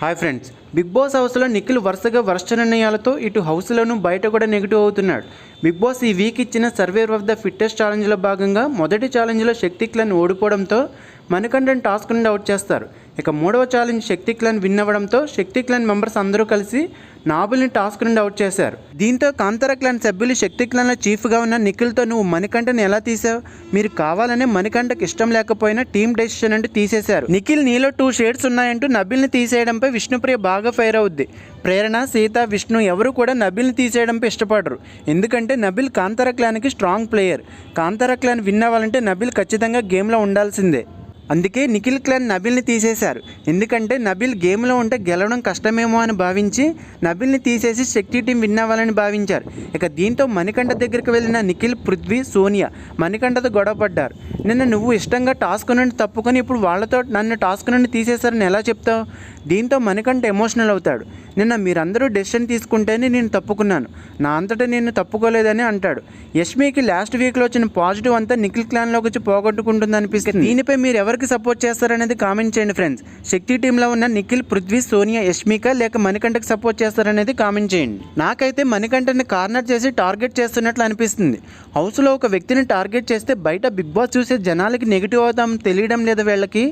Hi friends, big boss హౌస్లో నిఖిల్ వరుసగా worst నిర్ణయాలతో ఇటు హౌస్లోనూ బయట కూడా నెగిటివ్ అవుతున్నాడు. బిగ్ బాస్ ఈ వీక్ ఇచ్చిన సర్వేర్ ఆఫ్ ద ఫిట్టెస్ట్ ఛాలెంజ్లో భాగంగా మొదటి ఛాలెంజ్లో శక్తి క్లాన్ ఓడిపోవడంతో మణికంఠన్ టాస్క్ నుండి అవుట్ చేస్తారు. ఇక మూడవ ఛాలెంజ్ శక్తి క్లాన్ విన్ అవ్వడంతో శక్తి క్లాన్ మెంబర్స్ అందరూ కలిసి నాబుల్ని టాస్క్ నుండి అవుట్ చేశారు. దీంతో కాంతార క్లాన్ సభ్యులు శక్తి క్లాన్లో చీఫ్గా ఉన్న నిఖిల్తో నువ్వు మణికంఠని ఎలా తీసావు, మీరు కావాలనే మణికంఠకి ఇష్టం లేకపోయినా టీమ్ డెసిషన్ అంటూ తీసేశారు. నిఖిల్ నీలో 2 షేడ్స్ ఉన్నాయంటూ నబిల్ని తీసేయడంపై విష్ణుప్రియ బాగా ఫైర్ అవుద్ది. ప్రేరణ, సీత, విష్ణు ఎవరు కూడా నబిల్ని తీసేయడంపై ఇష్టపడరు. ఎందుకంటే నబిల్ కాంతార క్లాన్కి strong player. Kantara clan win అవ్వాలంటే నబిల్ ఖచ్చితంగా గేమ్లో ఉండాల్సిందే. అందుకే నిఖిల్ క్లాన్ నబిల్ని తీసేశారు. ఎందుకంటే నబిల్ గేమ్లో ఉంటే గెలవడం కష్టమేమో అని భావించి నబిల్ని తీసేసి శక్తి టీం విన్ అవ్వాలని భావించారు. ఇక దీంతో మణికంఠ దగ్గరికి వెళ్ళిన నిఖిల్, పృథ్వీ, సోనియా మణికంఠతో గొడవపడ్డారు. నిన్న నువ్వు ఇష్టంగా టాస్క్ నుండి తప్పుకొని ఇప్పుడు వాళ్ళతో నన్ను టాస్క్ నుండి తీసేశారని ఎలా చెప్తావు? దీంతో మణికంఠ ఎమోషనల్ అవుతాడు. నిన్న మీరందరూ డెసిషన్ తీసుకుంటేనే నేను తప్పుకున్నాను, నా అంతటా నేను తప్పుకోలేదని అంటాడు. యష్మికి లాస్ట్ వీక్లో వచ్చిన పాజిటివ్ అంతా నిఖిల్ క్లాన్లోకి వచ్చి పోగొట్టుకుంటుంది అనిపిస్తుంది. దీనిపై మీరు ఎవరికి సపోర్ట్ చేస్తారనేది కామెంట్ చేయండి ఫ్రెండ్స్. శక్తి టీంలో ఉన్న నిఖిల్, పృథ్వీ, సోనియా, యష్మిక లేక మణికంఠకి సపోర్ట్ చేస్తారనేది కామెంట్ చేయండి. నాకైతే మణికంఠని కార్నర్ చేసి టార్గెట్ చేస్తున్నట్లు అనిపిస్తుంది. హౌస్లో ఒక వ్యక్తిని టార్గెట్ చేస్తే బయట బిగ్ బాస్ చూసే జనాలకి నెగిటివ్ అవుతాం తెలియడం లేదు వీళ్ళకి.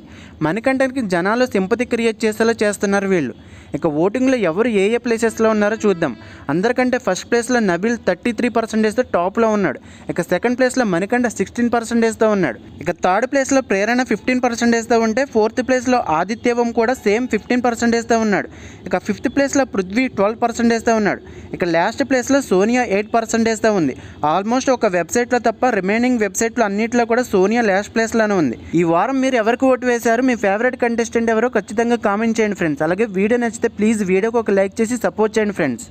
మణికంఠకి జనాలు సింపతి క్రియేట్ చేసేలా చేస్తున్నారు వీళ్ళు. ఇక ఓటింగ్లో ఎవరు ఏ ప్లేసెస్లో ఉన్నారో చూద్దాం. అందరికంటే ఫస్ట్ ప్లేస్లో నబిల్ 33%తో టాప్లో ఉన్నాడు. ఇక సెకండ్ ప్లేస్లో మణికంఠ 16%తో ఉన్నాడు. ఇక థర్డ్ ప్లేస్లో ప్రేరణ 15%తో ఉంటే ఫోర్త్ ప్లేస్లో ఆదిత్యవం కూడా సేమ్ 15%తో ఉన్నాడు. ఇక ఫిఫ్త్ ప్లేస్లో పృథ్వీ 12%తో ఉన్నాడు. ఇక లాస్ట్ ప్లేస్లో సోనియా 8%తో ఉంది. ఆల్మోస్ట్ ఒక వెబ్సైట్లో తప్ప రిమైనింగ్ వెబ్సైట్లో అన్నింటిలో కూడా సోనియా లాస్ట్ ప్లేస్లోనే ఉంది. ఈ వారం మీరు ఎవరికి ఓటు వేశారు, మీ ఫేవరెట్ కంటెస్టెంట్ ఎవరో ఖచ్చితంగా కామెంట్ చేయండి ఫ్రెండ్స్. అలాగే వీడియో నచ్చితే ప్లీజ్ వీడియోకి ఒక లైక్ చేసి సపోర్ట్ చేయండి ఫ్రెండ్స్.